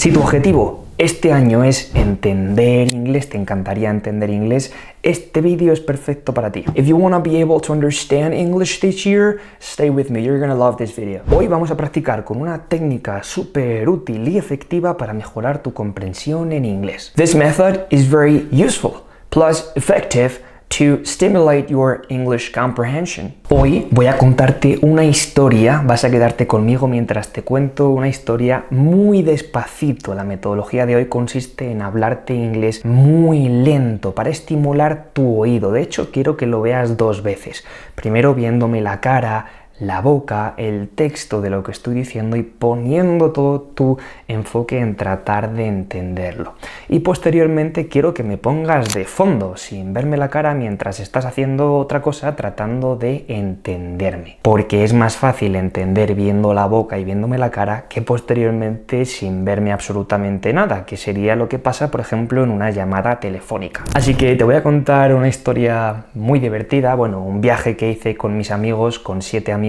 Si tu objetivo este año es entender inglés, te encantaría entender inglés, este vídeo es perfecto para ti. If you want to be able to understand English this year, stay with me, you're gonna love this video. Hoy vamos a practicar con una técnica súper útil y efectiva para mejorar tu comprensión en inglés. This method is very useful, plus effective, to stimulate your English comprehension. Hoy voy a contarte una historia, vas a quedarte conmigo mientras te cuento una historia muy despacito. La metodología de hoy consiste en hablarte inglés muy lento para estimular tu oído. De hecho, quiero que lo veas dos veces. Primero viéndome la cara, la boca, el texto de lo que estoy diciendo y poniendo todo tu enfoque en tratar de entenderlo. Y posteriormente quiero que me pongas de fondo, sin verme la cara, mientras estás haciendo otra cosa, tratando de entenderme. Porque es más fácil entender viendo la boca y viéndome la cara que posteriormente sin verme absolutamente nada, que sería lo que pasa, por ejemplo, en una llamada telefónica. Así que te voy a contar una historia muy divertida, bueno, un viaje que hice con mis amigos, con 7 amigos,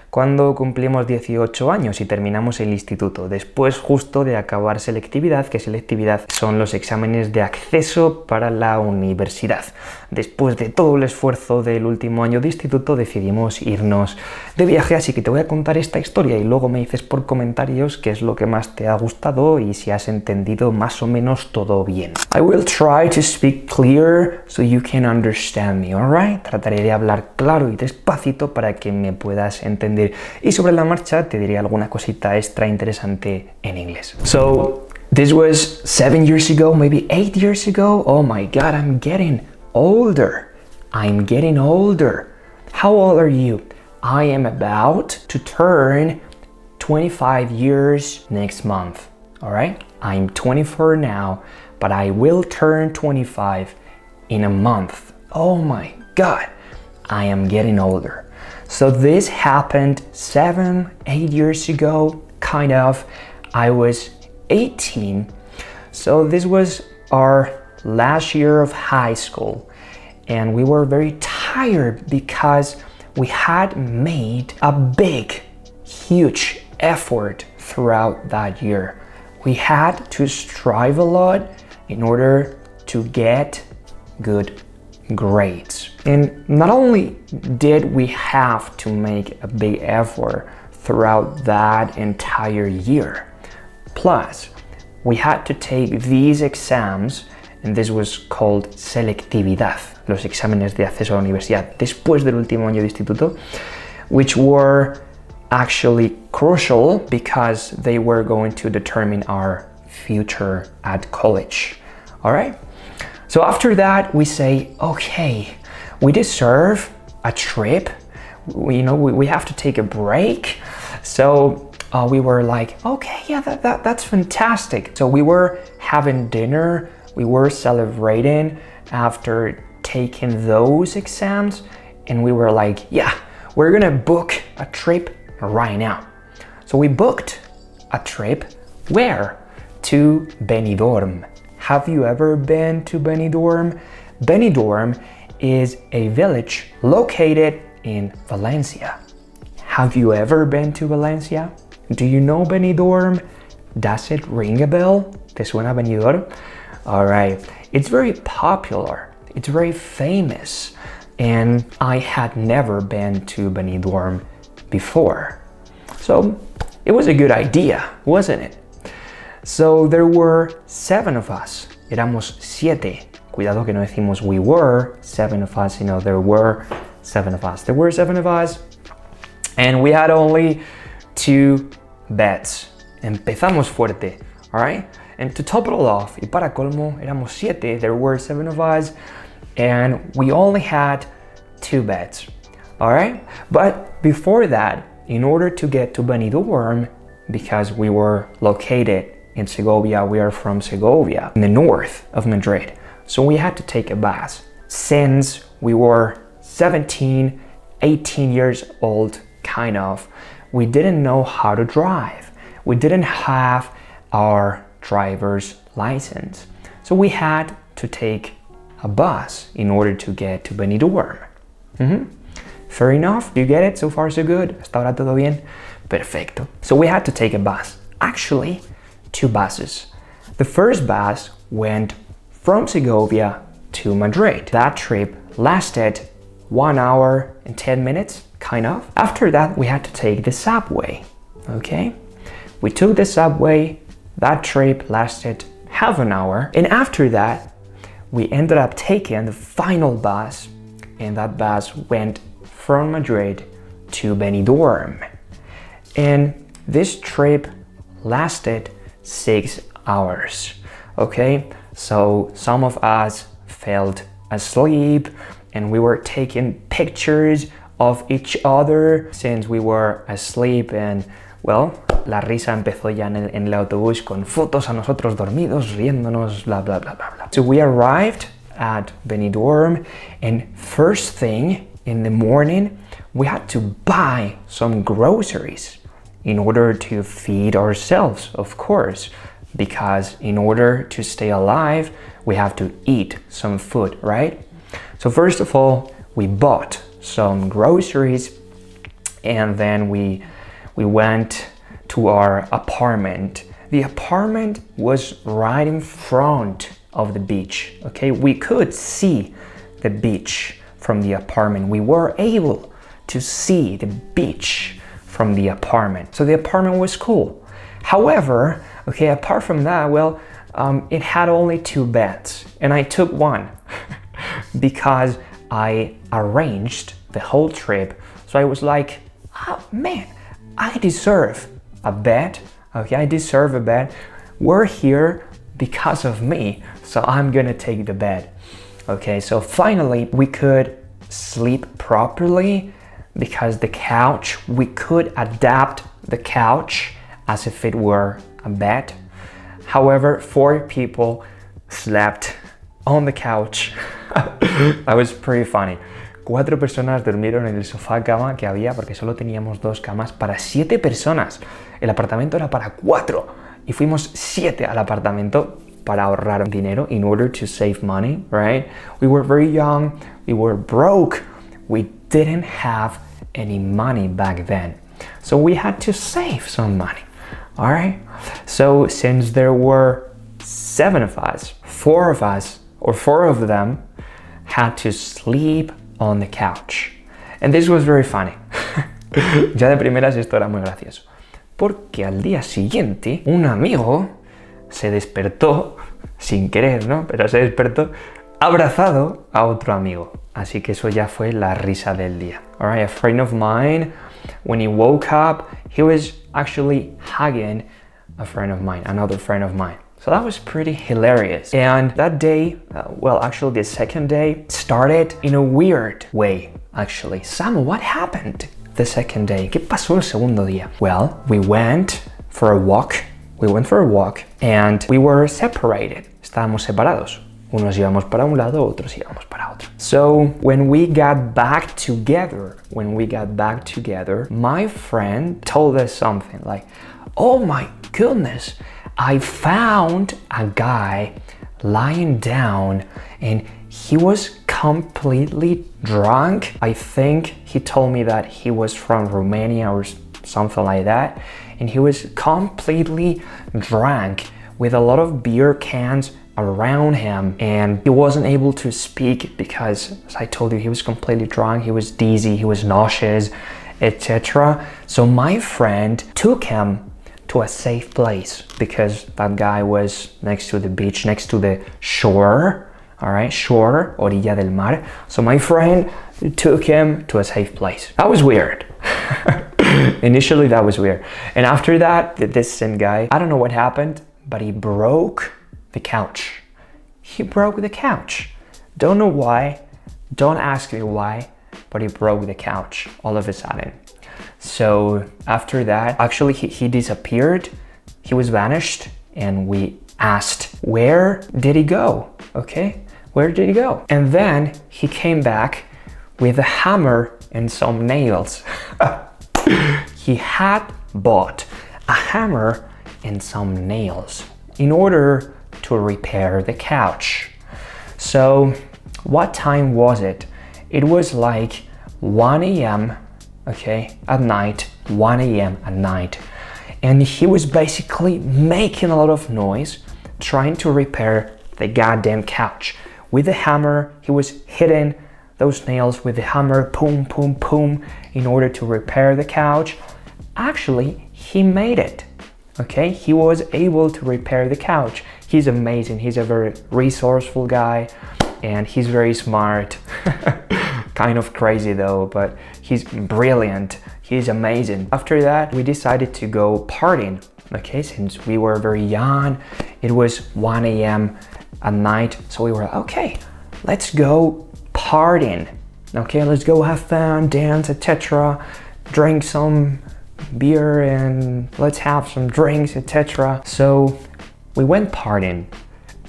cuando cumplimos 18 años y terminamos el instituto, después justo de acabar selectividad, que selectividad son los exámenes de acceso para la universidad. Después de todo el esfuerzo del último año de instituto decidimos irnos de viaje, así que te voy a contar esta historia y luego me dices por comentarios qué es lo que más te ha gustado y si has entendido más o menos todo bien. I will try to speak clear so you can understand me, alright? Trataré de hablar claro y despacito para que me puedas entender. Y sobre la marcha te diré alguna cosita extra interesante en inglés. So, this was 7 years ago, maybe 8 years ago. Oh my god, I'm getting older. I'm getting older. How old are you? I am about to turn 25 years next month. Alright? I'm 24 now, but I will turn 25 in a month. Oh my god, I am getting older. So this happened 7, 8 years ago, kind of. I was 18. So this was our last year of high school. And we were very tired because we had made a big, huge effort throughout that year. We had to strive a lot in order to get good grades. And not only did we have to make a big effort throughout that entire year, plus we had to take these exams, and this was called selectividad, los exámenes de acceso a la universidad después del último año de instituto, which were actually crucial because they were going to determine our future at college. All right? So after that, we say, okay, we deserve a trip. We have to take a break. So we were like, okay, yeah, that's fantastic. So we were having dinner. We were celebrating after taking those exams. And we were like, yeah, we're gonna book a trip right now. So we booked a trip. Where? To Benidorm. Have you ever been to Benidorm? Benidorm is a village located in Valencia. Have you ever been to Valencia? Do you know Benidorm? Does it ring a bell? ¿Te suena Benidorm? Alright, it's very popular. It's very famous. And I had never been to Benidorm before. So it was a good idea, wasn't it? So there were 7 of us. Éramos 7. Cuidado que no decimos we were 7 of us, there were 7 of us. There were 7 of us. And we had only 2 beds. Empezamos fuerte, alright? And to top it all off, y para colmo, éramos 7. There were 7 of us. And we only had 2 beds, alright? But before that, in order to get to Benidorm, because we were located in Segovia, we are from Segovia, in the north of Madrid. So we had to take a bus. Since we were 17, 18 years old, kind of, we didn't know how to drive. We didn't have our driver's license. So we had to take a bus in order to get to Benidorm. Fair enough? You get it? So far so good? ¿Hasta ahora todo bien? Perfecto. So we had to take a bus. Actually, two buses. The first bus went from Segovia to Madrid. That trip lasted 1 hour and 10 minutes, kind of. After that, we had to take the subway, okay? We took the subway. That trip lasted half an hour. And after that, we ended up taking the final bus, and that bus went from Madrid to Benidorm. And this trip lasted 6 hours, okay? So some of us felt asleep and we were taking pictures of each other since we were asleep, and well, la risa empezó ya en el autobús con fotos a nosotros dormidos, riéndonos, bla bla bla bla bla. So we arrived at Benidorm, and first thing in the morning we had to buy some groceries in order to feed ourselves, of course, because in order to stay alive we have to eat some food, right? So first of all, we bought some groceries, and then we went to our apartment. The apartment was right in front of the beach, okay? We could see the beach from the apartment. We were able to see the beach from the apartment. So the apartment was cool. However, okay, apart from that, well, it had only 2 beds, and I took one because I arranged the whole trip. So I was like, oh man, I deserve a bed, okay? I deserve a bed. We're here because of me, so I'm gonna take the bed. Okay, so finally we could sleep properly because the couch, we could adapt the couch as if it were a bed. However, 4 people slept on the couch. That was pretty funny. 4 personas durmieron en el sofá cama que había, porque solo teníamos 2 camas para 7 personas. El apartamento era para 4 y fuimos 7 al apartamento para ahorrar dinero, in order to save money, right? We were very young, we were broke, we didn't have any money back then. So we had to save some money, all right? So since there were 7 of us, 4 of us, or 4 of them had to sleep on the couch. And this was very funny. Ya de primeras esto era muy gracioso. Porque al día siguiente un amigo se despertó, sin querer, ¿no? Pero se despertó abrazado a otro amigo. Así que eso ya fue la risa del día. All right, a friend of mine, when he woke up, he was actually hugging a friend of mine, another friend of mine. So that was pretty hilarious. And that day, well, actually the second day started in a weird way, actually. Sam, what happened the second day? ¿Qué pasó el segundo día? Well, we went for a walk and we were separated. Estábamos separados. Unos íbamos para un lado, otros íbamos para otro. So when we got back together, my friend told us something like, oh my goodness, I found a guy lying down and he was completely drunk. I think he told me that he was from Romania or something like that. And he was completely drunk with a lot of beer cans around him, and he wasn't able to speak because, as I told you, he was completely drunk, he was dizzy, he was nauseous, etc. So my friend took him to a safe place because that guy was next to the beach, next to the shore, all right, shore, orilla del mar. So my friend took him to a safe place. That was weird. Initially that was weird. And after that, this same guy, I don't know what happened, but he broke the couch. He broke the couch. Don't know why, don't ask me why, but he broke the couch all of a sudden. So after that, actually he disappeared, he was vanished, and we asked, where did he go? Okay, where did he go? And then he came back with a hammer and some nails. He had bought a hammer and some nails in order to repair the couch. So what time was it? It was like 1 a.m. okay, at night, 1 a.m. at night. and he was basically making a lot of noise trying to repair the goddamn couch. With the hammer, he was hitting those nails with the hammer, boom, boom, boom, in order to repair the couch. Actually, he made it, okay? He was able to repair the couch. He's amazing. He's a very resourceful guy, and he's very smart. Kind of crazy though, but he's brilliant. He's amazing. After that, we decided to go partying, okay? Since we were very young, it was 1 a.m. at night, so we were okay, let's go partying, okay? Let's go have fun, dance, etc., drink some beer, and let's have some drinks, etc. So we went partying,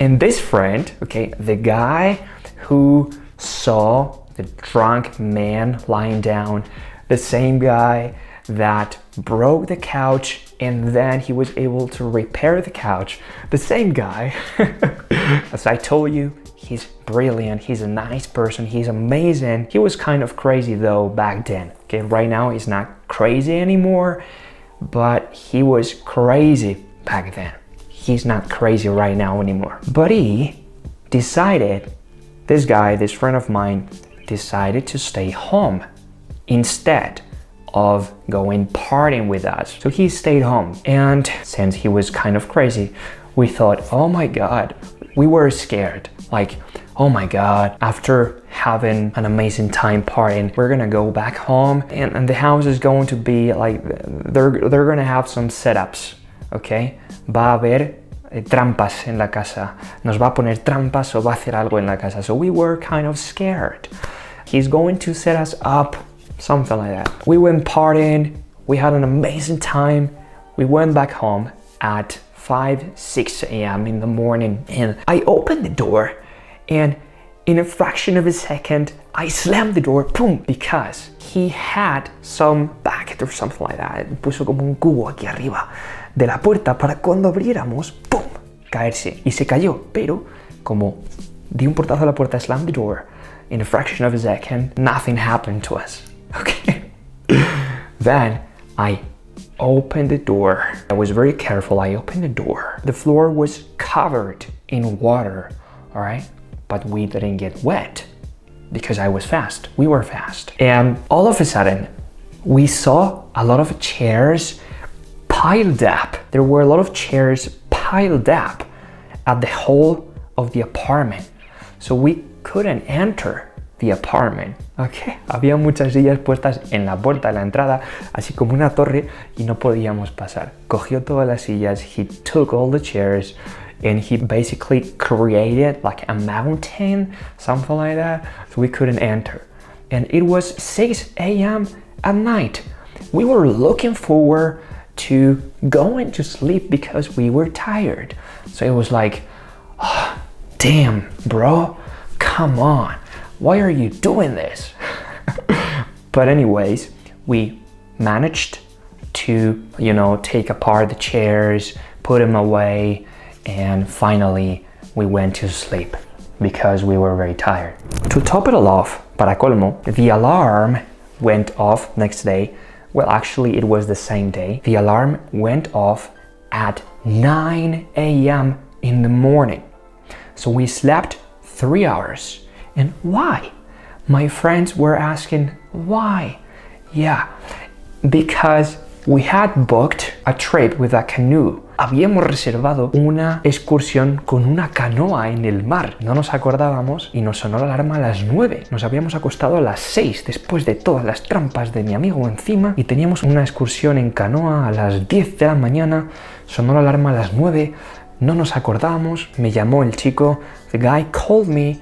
and this friend, okay, the guy who saw the drunk man lying down, the same guy that broke the couch and then he was able to repair the couch, the same guy, as I told you, he's brilliant, he's a nice person, he's amazing. He was kind of crazy though back then, okay? Right now he's not crazy anymore, but he was crazy back then. He's not crazy right now anymore. But he decided, this guy, this friend of mine, decided to stay home instead of going partying with us. So he stayed home, and since he was kind of crazy, we thought, oh my god, we were scared, like, oh my god, after having an amazing time partying, we're gonna go back home, and the house is going to be like, they're gonna have some setups, okay? Va a haber trampas en la casa, nos va a poner trampas o va a hacer algo en la casa. So we were kind of scared. He's going to set us up, something like that. We went partying, we had an amazing time. We went back home at 5, 6 a.m. in the morning, and I opened the door, and in a fraction of a second, I slammed the door, boom, because he had some bucket or something like that. Puso como un cubo aquí arriba de la puerta para cuando abriéramos, boom, caerse. Y se cayó, pero como di un portazo a la puerta, slammed the door, in a fraction of a second, nothing happened to us, okay? Then I opened the door. I was very careful. I opened the door. The floor was covered in water, all right? But we didn't get wet because I was fast. We were fast. And all of a sudden, we saw a lot of chairs piled up. There were a lot of chairs piled up at the whole of the apartment. So we couldn't enter the apartment, okay? Había muchas sillas puestas en la puerta de la entrada, así como una torre, y no podíamos pasar. Cogió todas las sillas, he took all the chairs, and he basically created like a mountain, something like that, so we couldn't enter. And it was 6 a.m. at night. We were looking forward to going to sleep because we were tired. So it was like, oh, damn, bro, come on, why are you doing this? But anyways, we managed to, you know, take apart the chairs, put them away, and finally we went to sleep because we were very tired. To top it all off, para colmo, the alarm went off next day. Well, actually it was the same day. The alarm went off at 9 a.m. in the morning. So we slept 3 hours. And why? My friends were asking why. Yeah, because we had booked a trip with a canoe. Habíamos reservado una excursión con una canoa en el mar. No nos acordábamos y nos sonó la alarma a las 9. Nos habíamos acostado a las 6 después de todas las trampas de mi amigo encima y teníamos una excursión en canoa a las 10 de la mañana. Sonó la alarma a las 9. No nos acordábamos. Me llamó el chico. The guy called me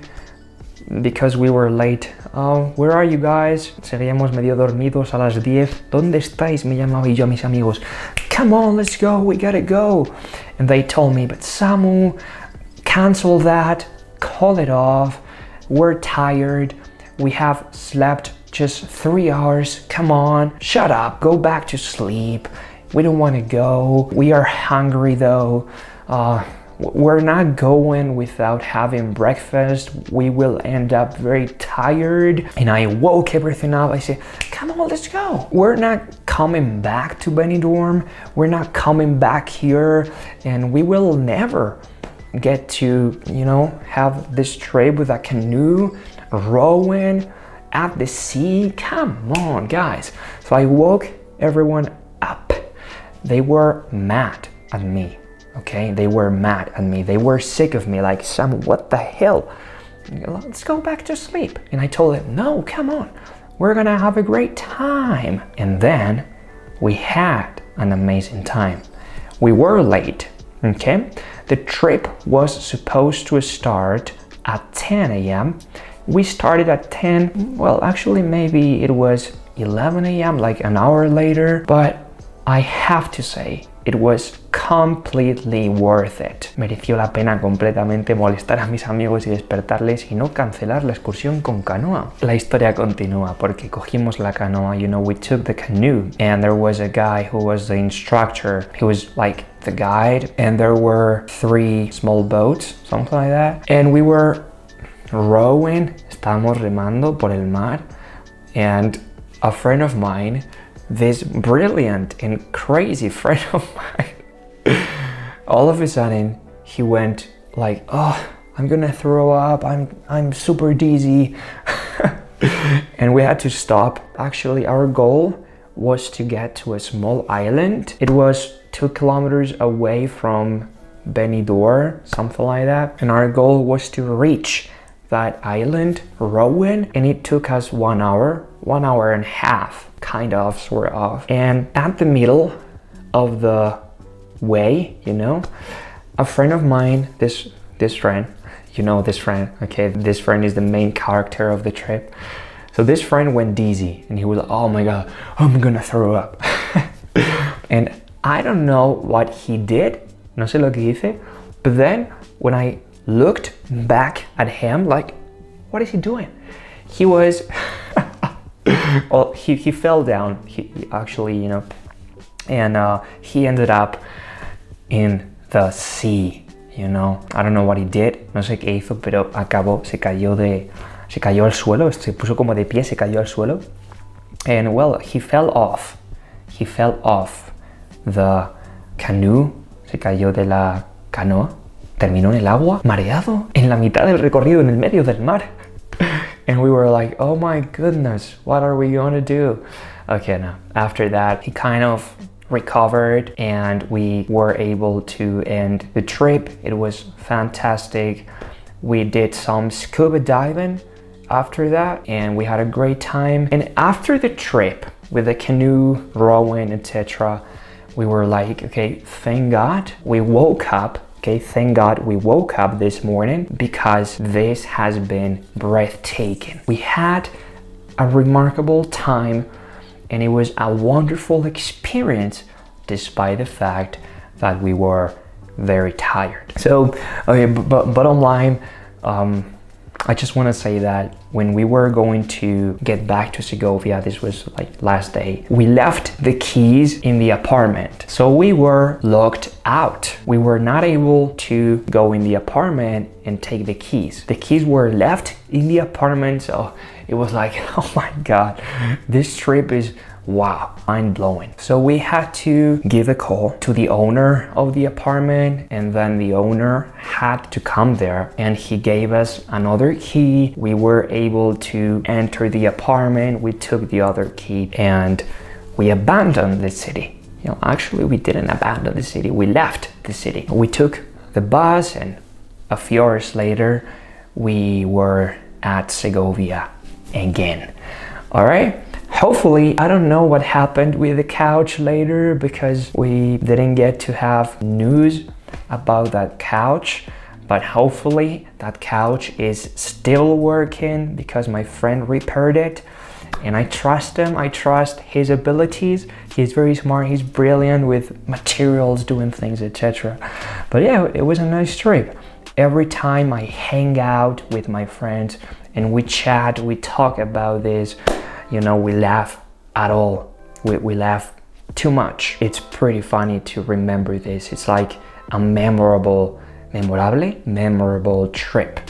because we were late. Oh, where are you guys? Seguíamos medio dormidos a las 10. ¿Dónde estáis? Me llamaba y yo a mis amigos. Come on, let's go, we gotta go. And they told me, but Samu, cancel that, call it off. We're tired. We have slept just 3 hours. Come on, shut up, go back to sleep. We don't want to go. We are hungry though. we're not going without having breakfast. We will end up very tired. And I woke everything up. I said, come on, let's go. We're not coming back to Benidorm. We're not coming back here, and we will never get to, have this trip with a canoe, rowing at the sea. Come on, guys. So I woke everyone up. They were mad at me, okay? They were mad at me. They were sick of me, like, Sam, what the hell? Let's go back to sleep. And I told them, no, come on. We're gonna have a great time. And then we had an amazing time. We were late, okay? The trip was supposed to start at 10 a.m. We started at 10, well, actually maybe it was 11 a.m., like an hour later, but I have to say, it was completely worth it. Mereció la pena completamente molestar a mis amigos y despertarles y no cancelar la excursión con canoa. La historia continúa porque cogimos la canoa, we took the canoe, and there was a guy who was the instructor. He was like the guide, and there were 3 small boats, something like that. And we were rowing, estábamos remando por el mar, and a friend of mine, this brilliant and crazy friend of mine, all of a sudden he went like, oh, I'm gonna throw up, I'm super dizzy. And we had to stop. Actually, our goal was to get to a small island. It was 2 kilometers away from Benidorm, something like that, and our goal was to reach that island rowing, and it took us 1 hour and a half, kind of, sort of. And at the middle of the way, a friend of mine, this friend, this friend, okay, this friend is the main character of the trip. So this friend went dizzy, and he was like, oh my god, I'm gonna throw up. And I don't know what he did, no sé lo que hice, but then when I looked back at him, like, what is he doing? He was, well, he fell down, he actually, and he ended up in the sea, I don't know what he did, no sé qué hizo, pero acabó, se cayó al suelo, se puso como de pie, se cayó al suelo, and well, he fell off the canoe, se cayó de la canoa, terminó en el agua, mareado, en la mitad del recorrido, en el medio del mar. And we were like, oh my goodness, what are we gonna do? Okay, now, after that, he kind of recovered and we were able to end the trip. It was fantastic. We did some scuba diving after that, and we had a great time. And after the trip, with the canoe, rowing, etc., we were like, okay, thank God we woke up. Okay, thank God we woke up this morning, because this has been breathtaking. We had a remarkable time, and it was a wonderful experience despite the fact that we were very tired. So, okay, but bottom line, I just want to say that when we were going to get back to Segovia, this was like last day, we left the keys in the apartment. So we were locked out. We were not able to go in the apartment and take the keys. The keys were left in the apartment. So it was like, oh my God, this trip is wow, mind-blowing. So we had to give a call to the owner of the apartment, and then the owner had to come there, and he gave us another key. We were able to enter the apartment. We took the other key and we abandoned the city. Actually, we didn't abandon the city. We left the city. We took the bus, and a few hours later, we were at Segovia again. All right. Hopefully, I don't know what happened with the couch later, because we didn't get to have news about that couch, but hopefully that couch is still working, because my friend repaired it, and I trust him. I trust his abilities. He's very smart. He's brilliant with materials, doing things, etc. But yeah, it was a nice trip. Every time I hang out with my friends and we chat, we talk about this, we laugh at all. We laugh too much. It's pretty funny to remember this. It's like a memorable memorable, memorable trip.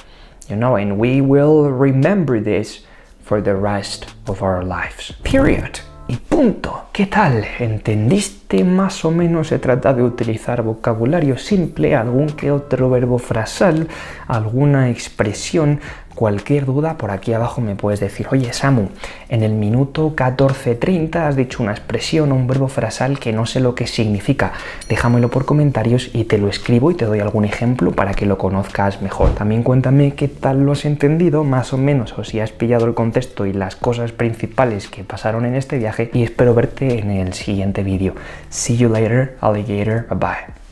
You know, and we will remember this for the rest of our lives. Period. Y punto. ¿Qué tal? ¿Entendiste más o menos? Se trata de utilizar vocabulario simple, algún que otro verbo frasal, alguna expresión. Cualquier duda, por aquí abajo me puedes decir, oye Samu, en el minuto 14:30 has dicho una expresión o un verbo frasal que no sé lo que significa. Déjamelo por comentarios y te lo escribo y te doy algún ejemplo para que lo conozcas mejor. También cuéntame qué tal lo has entendido, más o menos, o si has pillado el contexto y las cosas principales que pasaron en este viaje, y espero verte en el siguiente vídeo. See you later, alligator. Bye bye.